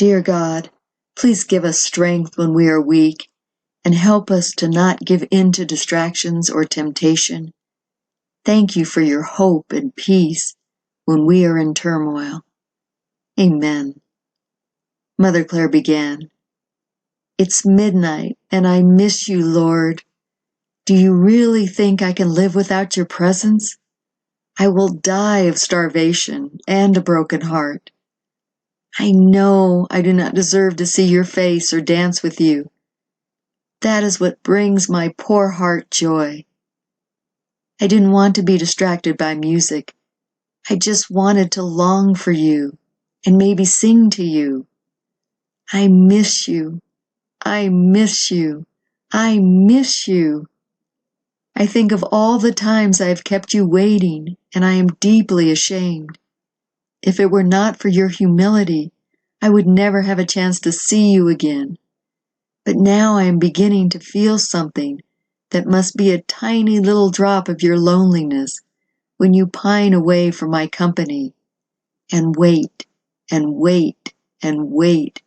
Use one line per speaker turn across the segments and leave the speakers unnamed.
Dear God, please give us strength when we are weak, and help us to not give in to distractions or temptation. Thank you for your hope and peace when we are in turmoil. Amen. Mother Clare began, "It's midnight, and I miss you, Lord. Do you really think I can live without your presence? I will die of starvation and a broken heart. I know I do not deserve to see your face or dance with you. That is what brings my poor heart joy. I didn't want to be distracted by music. I just wanted to long for you and maybe sing to you. I miss you. I miss you. I miss you. I think of all the times I have kept you waiting, and I am deeply ashamed. If it were not for your humility, I would never have a chance to see you again. But now I am beginning to feel something that must be a tiny little drop of your loneliness when you pine away from my company, and wait, and wait, and wait,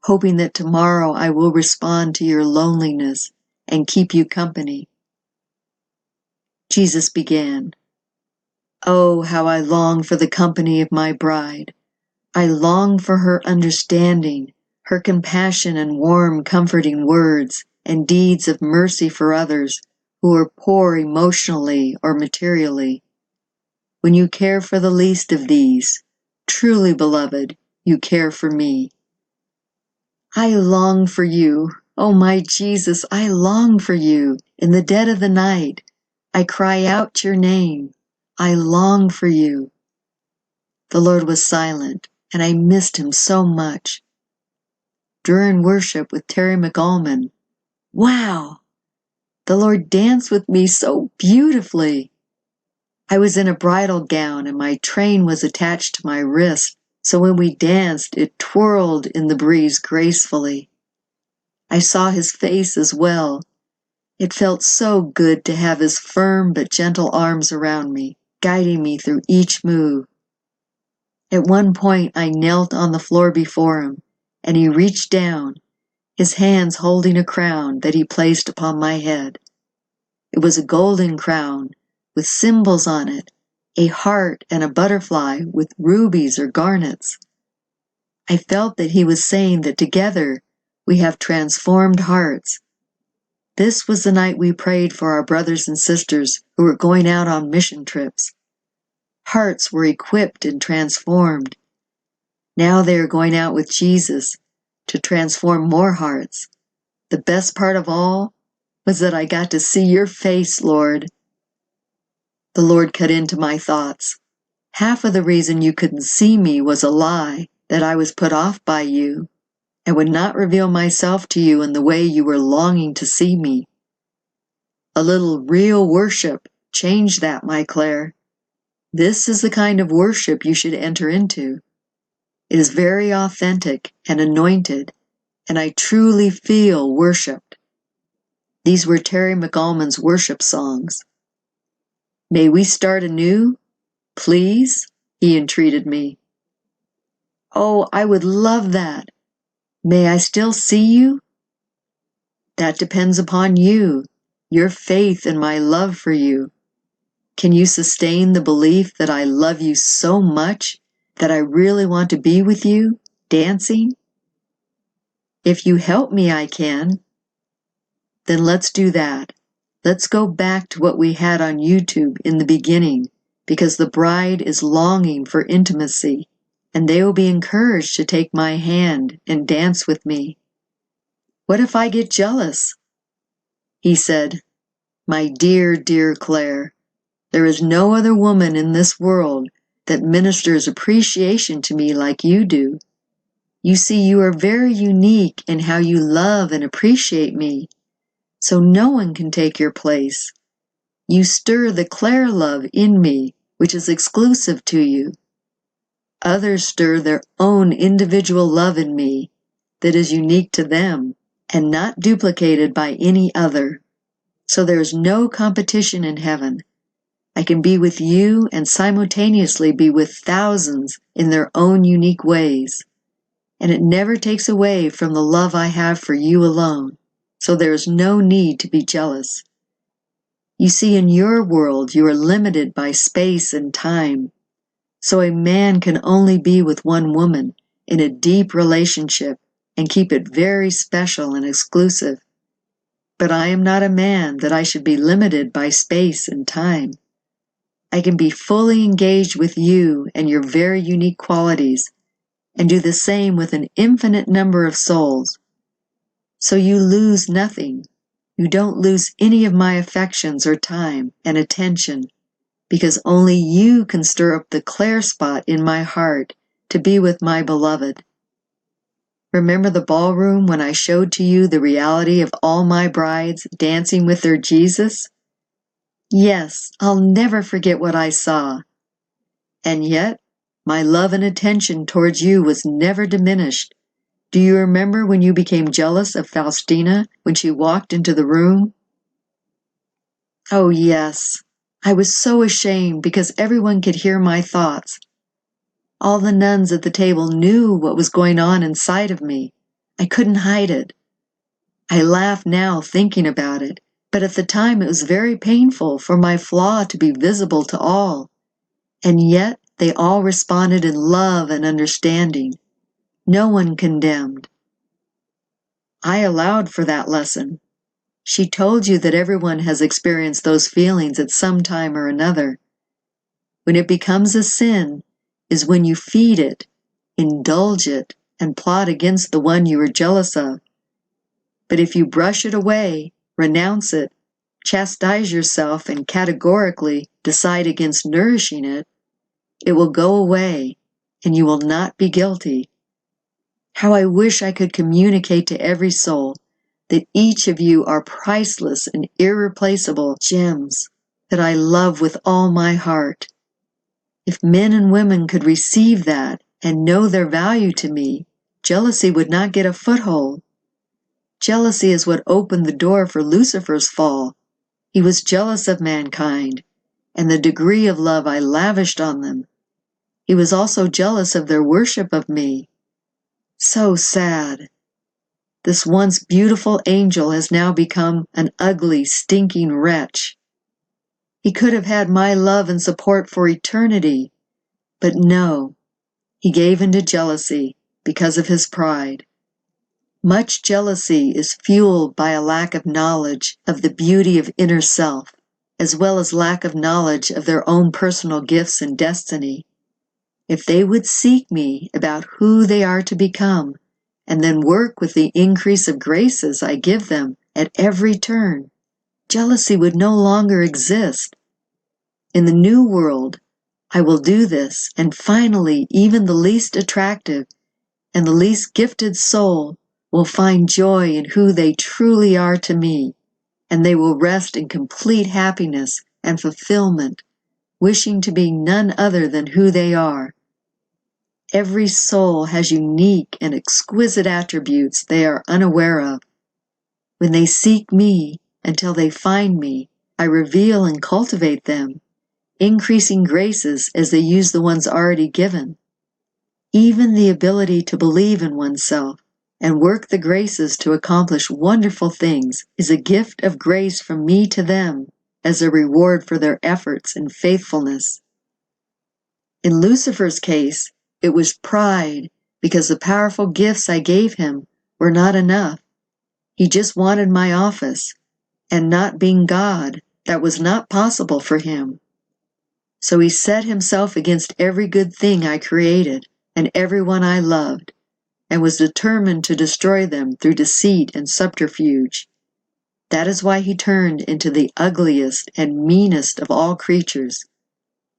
hoping that tomorrow I will respond to your loneliness and keep you company." Jesus began, "Oh, how I long for the company of my bride. I long for her understanding, her compassion and warm, comforting words and deeds of mercy for others who are poor emotionally or materially. When you care for the least of these, truly, beloved, you care for me. I long for you. Oh, my Jesus, I long for you. In the dead of the night, I cry out your name. I long for you." The Lord was silent, and I missed him so much. During worship with Terry McAlmon, wow! The Lord danced with me so beautifully. I was in a bridal gown and my train was attached to my wrist, so when we danced, it twirled in the breeze gracefully. I saw his face as well. It felt so good to have his firm but gentle arms around me, guiding me through each move. At one point, I knelt on the floor before him, and he reached down, his hands holding a crown that he placed upon my head. It was a golden crown with symbols on it, a heart and a butterfly with rubies or garnets. I felt that he was saying that together we have transformed hearts. This was the night we prayed for our brothers and sisters who were going out on mission trips. Hearts were equipped and transformed. Now they are going out with Jesus to transform more hearts. The best part of all was that I got to see your face, Lord. The Lord cut into my thoughts. Half of the reason you couldn't see me was a lie, that I was put off by you, and would not reveal myself to you in the way you were longing to see me. A little real worship changed that, my Clare. This is the kind of worship you should enter into. It is very authentic and anointed, and I truly feel worshipped. These were Terry McAlmon's worship songs. "May we start anew? Please?" he entreated me. "Oh, I would love that. May I still see you?" "That depends upon you, your faith and my love for you. Can you sustain the belief that I love you so much that I really want to be with you, dancing?" "If you help me, I can." "Then let's do that. Let's go back to what we had on YouTube in the beginning, because the bride is longing for intimacy, and they will be encouraged to take my hand and dance with me. What if I get jealous?" He said, "My dear, dear Clare, there is no other woman in this world that ministers appreciation to me like you do. You see, you are very unique in how you love and appreciate me, so no one can take your place. You stir the Clare love in me, which is exclusive to you. Others stir their own individual love in me that is unique to them and not duplicated by any other. So there is no competition in heaven. I can be with you and simultaneously be with thousands in their own unique ways. and it never takes away from the love I have for you alone, so there is no need to be jealous. You see, in your world you are limited by space and time, so a man can only be with one woman in a deep relationship and keep it very special and exclusive. But I am not a man that I should be limited by space and time. I can be fully engaged with you and your very unique qualities, and do the same with an infinite number of souls. So you lose nothing. You don't lose any of my affections or time and attention, because only you can stir up the Claire spot in my heart to be with my beloved. Remember the ballroom when I showed to you the reality of all my brides dancing with their Jesus? Yes, I'll never forget what I saw. And yet, my love and attention towards you was never diminished. Do you remember when you became jealous of Faustina when she walked into the room? Oh yes, I was so ashamed because everyone could hear my thoughts. All the nuns at the table knew what was going on inside of me. I couldn't hide it. I laugh now thinking about it, but at the time it was very painful for my flaw to be visible to all. And yet they all responded in love and understanding. No one condemned. I allowed for that lesson. She told you that everyone has experienced those feelings at some time or another. When it becomes a sin is when you feed it, indulge it, and plot against the one you are jealous of. But if you brush it away, renounce it, chastise yourself, and categorically decide against nourishing it, it will go away, and you will not be guilty. How I wish I could communicate to every soul that each of you are priceless and irreplaceable gems that I love with all my heart. If men and women could receive that and know their value to me, jealousy would not get a foothold. Jealousy is what opened the door for Lucifer's fall. He was jealous of mankind and the degree of love I lavished on them. He was also jealous of their worship of me. So sad. This once beautiful angel has now become an ugly, stinking wretch. He could have had my love and support for eternity, but no, he gave into jealousy because of his pride. Much jealousy is fueled by a lack of knowledge of the beauty of inner self, as well as lack of knowledge of their own personal gifts and destiny. If they would seek me about who they are to become, and then work with the increase of graces I give them at every turn, jealousy would no longer exist. In the new world, I will do this, and finally even the least attractive and the least gifted soul will find joy in who they truly are to me, and they will rest in complete happiness and fulfillment, wishing to be none other than who they are. Every soul has unique and exquisite attributes they are unaware of. When they seek me until they find me, I reveal and cultivate them, increasing graces as they use the ones already given. Even the ability to believe in oneself and work the graces to accomplish wonderful things is a gift of grace from me to them as a reward for their efforts and faithfulness. In Lucifer's case, it was pride because the powerful gifts I gave him were not enough. He just wanted my office, and not being God, that was not possible for him. So he set himself against every good thing I created and everyone I loved, and was determined to destroy them through deceit and subterfuge. That is why he turned into the ugliest and meanest of all creatures.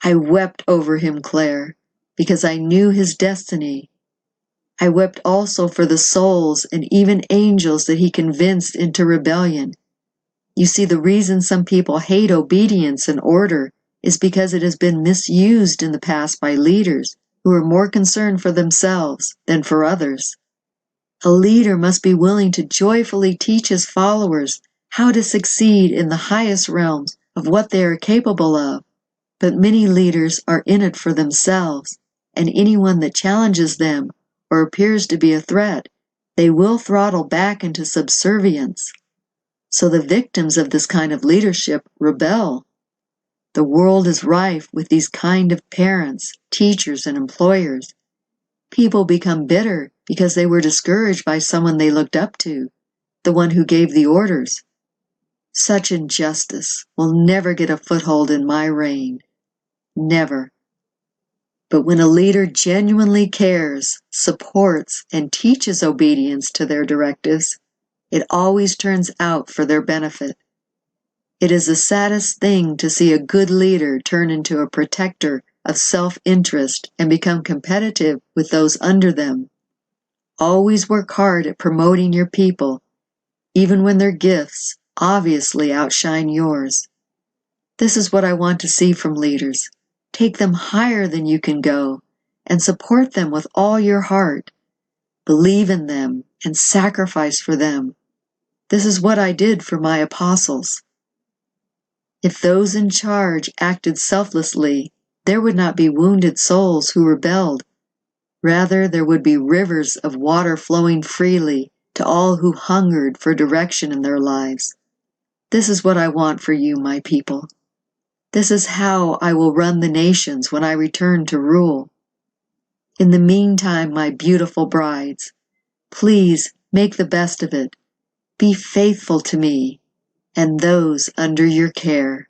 I wept over him, Claire, because I knew his destiny. I wept also for the souls and even angels that he convinced into rebellion. You see, the reason some people hate obedience and order is because it has been misused in the past by leaders who are more concerned for themselves than for others. A leader must be willing to joyfully teach his followers how to succeed in the highest realms of what they are capable of, but many leaders are in it for themselves, and anyone that challenges them or appears to be a threat, they will throttle back into subservience. So the victims of this kind of leadership rebel. The world is rife with these kind of parents, teachers, and employers. People become bitter because they were discouraged by someone they looked up to, the one who gave the orders. Such injustice will never get a foothold in my reign. Never. But when a leader genuinely cares, supports, and teaches obedience to their directives, it always turns out for their benefit. It is the saddest thing to see a good leader turn into a protector of self-interest and become competitive with those under them. Always work hard at promoting your people, even when their gifts obviously outshine yours. This is what I want to see from leaders. Take them higher than you can go, and support them with all your heart. Believe in them and sacrifice for them. This is what I did for my apostles. If those in charge acted selflessly, there would not be wounded souls who rebelled. Rather, there would be rivers of water flowing freely to all who hungered for direction in their lives. This is what I want for you, my people. This is how I will run the nations when I return to rule. In the meantime, my beautiful brides, please make the best of it. Be faithful to me and those under your care.